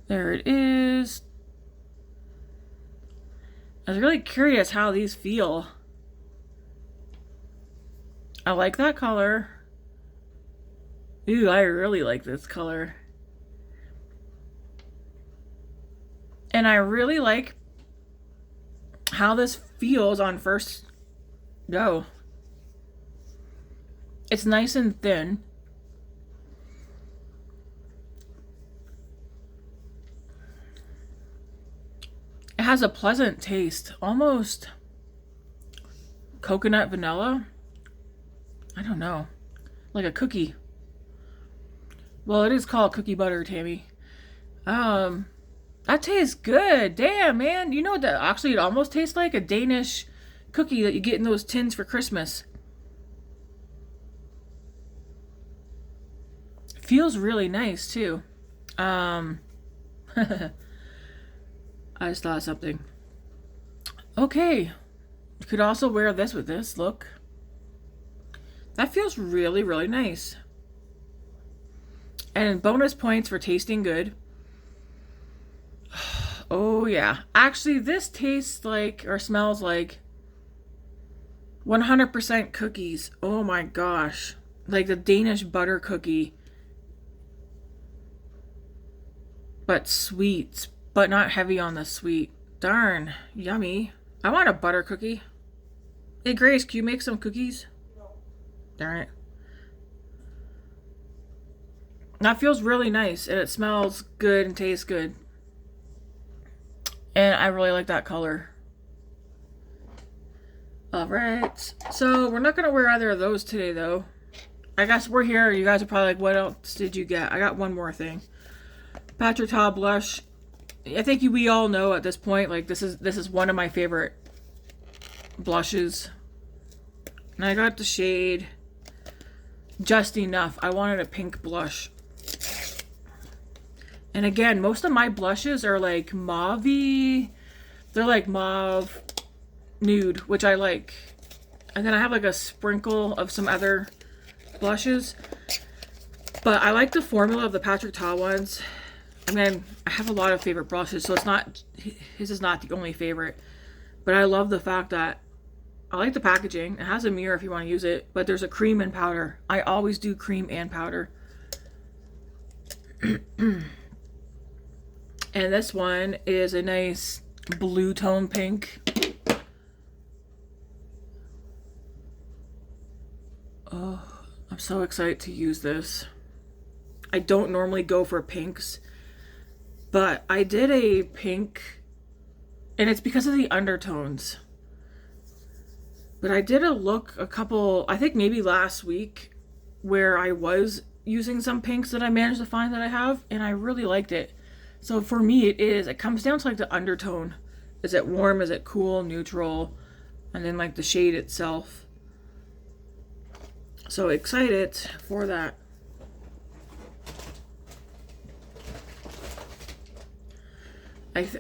Speaker 1: there it is. I was really curious how these feel. I like that color. Ooh, I really like this color. And I really like how this feels on first go. It's nice and thin. It has a pleasant taste, almost coconut vanilla. I don't know, like a cookie. Well, it is called cookie butter, Tammy. That tastes good. Damn, man. You know what that actually it almost tastes like? A Danish cookie that you get in those tins for Christmas. Feels really nice too. I just thought of something. Okay. You could also wear this with this. Look. That feels really, really nice. And bonus points for tasting good. Oh yeah. Actually, this tastes like or smells like 100% cookies. Oh my gosh. Like the Danish butter cookie. But sweet. But not heavy on the sweet. Darn. Yummy. I want a butter cookie. Hey Grace, can you make some cookies?
Speaker 2: No.
Speaker 1: Darn it. That feels really nice. And it smells good and tastes good. And I really like that color. Alright. So, we're not going to wear either of those today, though. I guess we're here. You guys are probably like, what else did you get? I got one more thing. Patrick Ta blush. I think we all know at this point, like, this is one of my favorite blushes. And I got the shade Just Enough. I wanted a pink blush. And again, most of my blushes are like mauve-y. They're like mauve nude, which I like. And then I have like a sprinkle of some other blushes. But I like the formula of the Patrick Ta ones. I mean, I have a lot of favorite brushes, so it's not, his is not the only favorite. But I love the fact that I like the packaging. It has a mirror if you want to use it, but there's a cream and powder. I always do cream and powder. And this one is a nice blue tone pink. Oh, I'm so excited to use this. I don't normally go for pinks, but I did a pink, and it's because of the undertones. But I did a look a couple, I think maybe last week, where I was using some pinks that I managed to find that I have, and I really liked it. So for me, it comes down to like the undertone. Is it warm? Is it cool? Neutral? And then like the shade itself. So excited for that.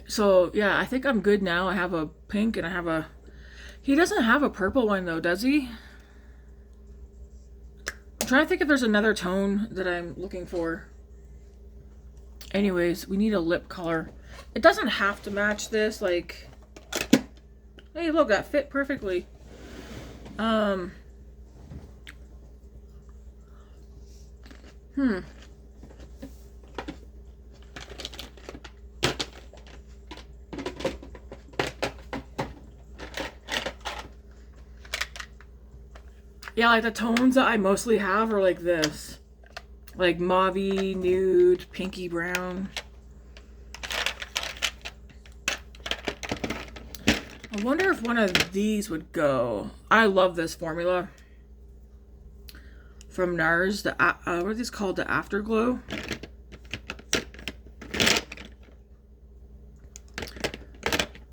Speaker 1: So yeah, I think I'm good now. I have a pink and I have a... He doesn't have a purple one though, does he? I'm trying to think if there's another tone that I'm looking for. Anyways, we need a lip color. It doesn't have to match this, like... Hey, look, that fit perfectly. Yeah, like the tones that I mostly have are like this. Like mauvey, nude, pinky brown. I wonder if one of these would go. I love this formula. From Nars, the what are these called? The Afterglow.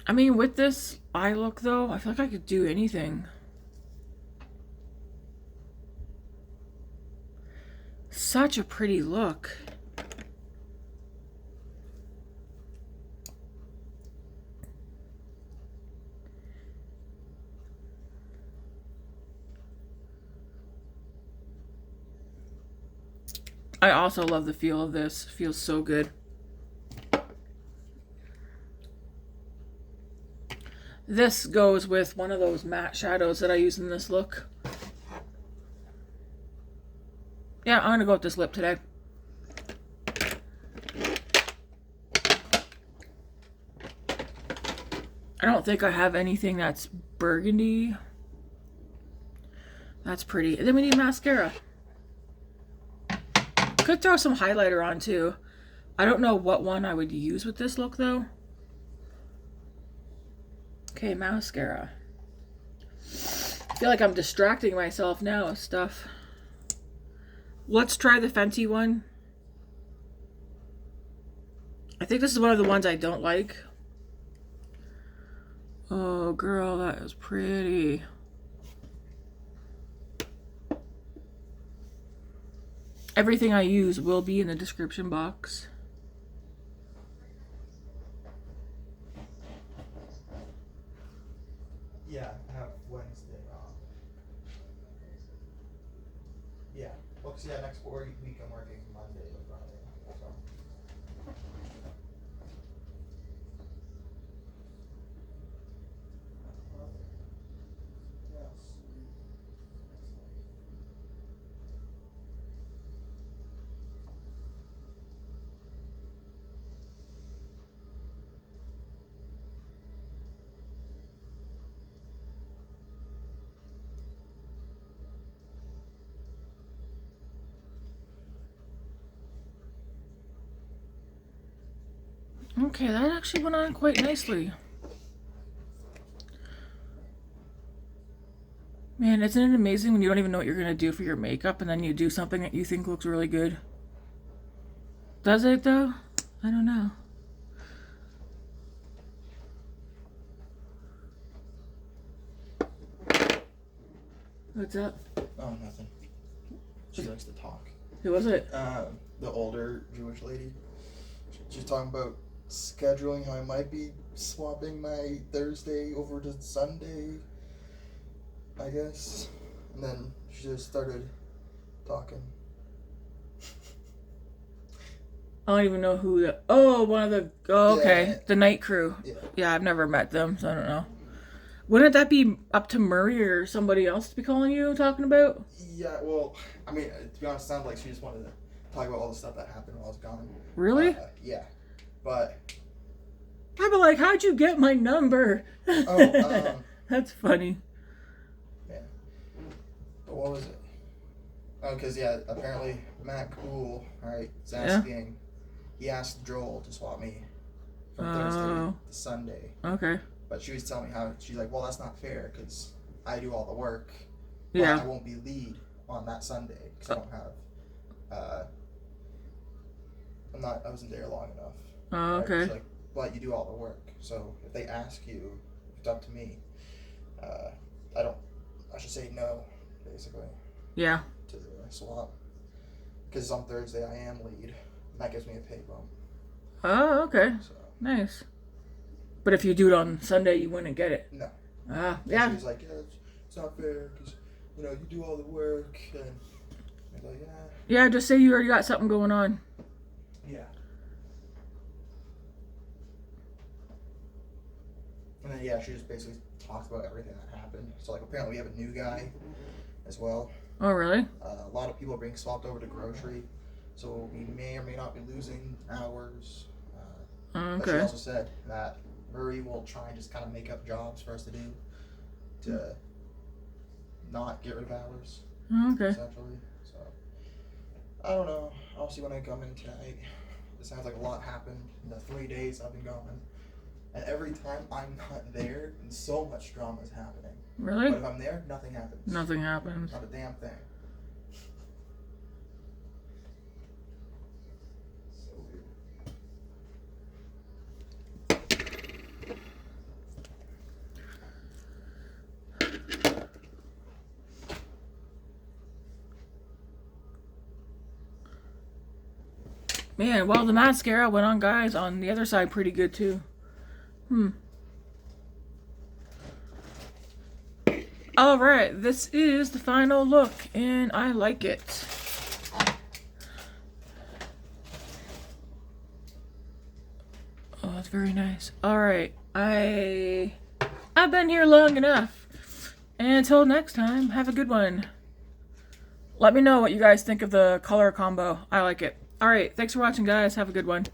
Speaker 1: I mean, with this eye look though, I feel like I could do anything. Such a pretty look. I also love the feel of this. It feels so good. This goes with one of those matte shadows that I use in this look. Yeah, I'm gonna go with this lip today. I don't think I have anything that's burgundy. That's pretty. And then we need mascara. Could throw some highlighter on too. I don't know what one I would use with this look though. Okay, mascara. I feel like I'm distracting myself now with stuff. Let's try the Fenty one. I think this is one of the ones I don't like. Oh, girl, that is pretty. Everything I use will be in the description box.
Speaker 3: Yeah, I have Wednesday off. Yeah. Well, 'cause yeah, next week I'm working Monday to Friday. So. Yes.
Speaker 1: Okay, that actually went on quite nicely. Man, isn't it amazing when you don't even know what you're going to do for your makeup and then you do something that you think looks really good? Does it though? I don't know. What's up?
Speaker 3: Oh, nothing. She likes to talk.
Speaker 1: Who was it?
Speaker 3: The older Jewish lady. She's talking about scheduling, how I might be swapping my Thursday over to Sunday, I guess. And then she just started talking.
Speaker 1: I don't even know who the... Oh, one of the... Oh, okay.
Speaker 3: Yeah.
Speaker 1: The night crew.
Speaker 3: Yeah.
Speaker 1: Yeah, I've never met them, so I don't know. Wouldn't that be up to Murray or somebody else to be calling you talking about?
Speaker 3: Yeah, well, I mean, to be honest, it sounded like she just wanted to talk about all the stuff that happened while I was gone.
Speaker 1: Really?
Speaker 3: Yeah. But...
Speaker 1: I'd be like, how'd you get my number?
Speaker 3: Oh,
Speaker 1: That's funny.
Speaker 3: Yeah. But what was it? Oh, because, yeah, apparently Matt Cool, right, is asking... He asked Joel to swap me from Thursday to Sunday.
Speaker 1: Okay.
Speaker 3: But she was telling me how... She's like, well, that's not fair, because I do all the work.
Speaker 1: Yeah.
Speaker 3: But I won't be lead on that Sunday, because I don't have... I wasn't there long enough.
Speaker 1: Oh, okay.
Speaker 3: She's like, but you do all the work. So if they ask you, it's up to me. I should say no, basically.
Speaker 1: Yeah.
Speaker 3: To the swap. Because on Thursday I am lead. And that gives me a pay bump.
Speaker 1: Oh, okay.
Speaker 3: So.
Speaker 1: Nice. But if you do it on Sunday, you wouldn't get it.
Speaker 3: No.
Speaker 1: Ah, yeah.
Speaker 3: She was like, yeah, it's not fair, because, you do all the work, and I was like, yeah.
Speaker 1: Yeah, just say you already got something going on.
Speaker 3: Yeah. And then, yeah, she just basically talked about everything that happened. So, like, apparently we have a new guy as well.
Speaker 1: Oh, really?
Speaker 3: A lot of people are being swapped over to grocery, so we may or may not be losing hours.
Speaker 1: Okay.
Speaker 3: But she also said that Murray will try and just kind of make up jobs for us to do to not get rid of hours.
Speaker 1: Okay.
Speaker 3: Essentially. So I don't know. I'll see when I come in tonight. It sounds like a lot happened in the 3 days I've been gone. And every time I'm not there, and so much drama is happening.
Speaker 1: Really?
Speaker 3: But if I'm there, nothing happens.
Speaker 1: Nothing happens.
Speaker 3: Not a damn thing. So weird.
Speaker 1: Man, well, the mascara went on, guys, on the other side pretty good, too. Alright, this is the final look, and I like it. Oh, that's very nice. Alright, I've been here long enough. And until next time, have a good one. Let me know what you guys think of the color combo. I like it. Alright, thanks for watching, guys. Have a good one.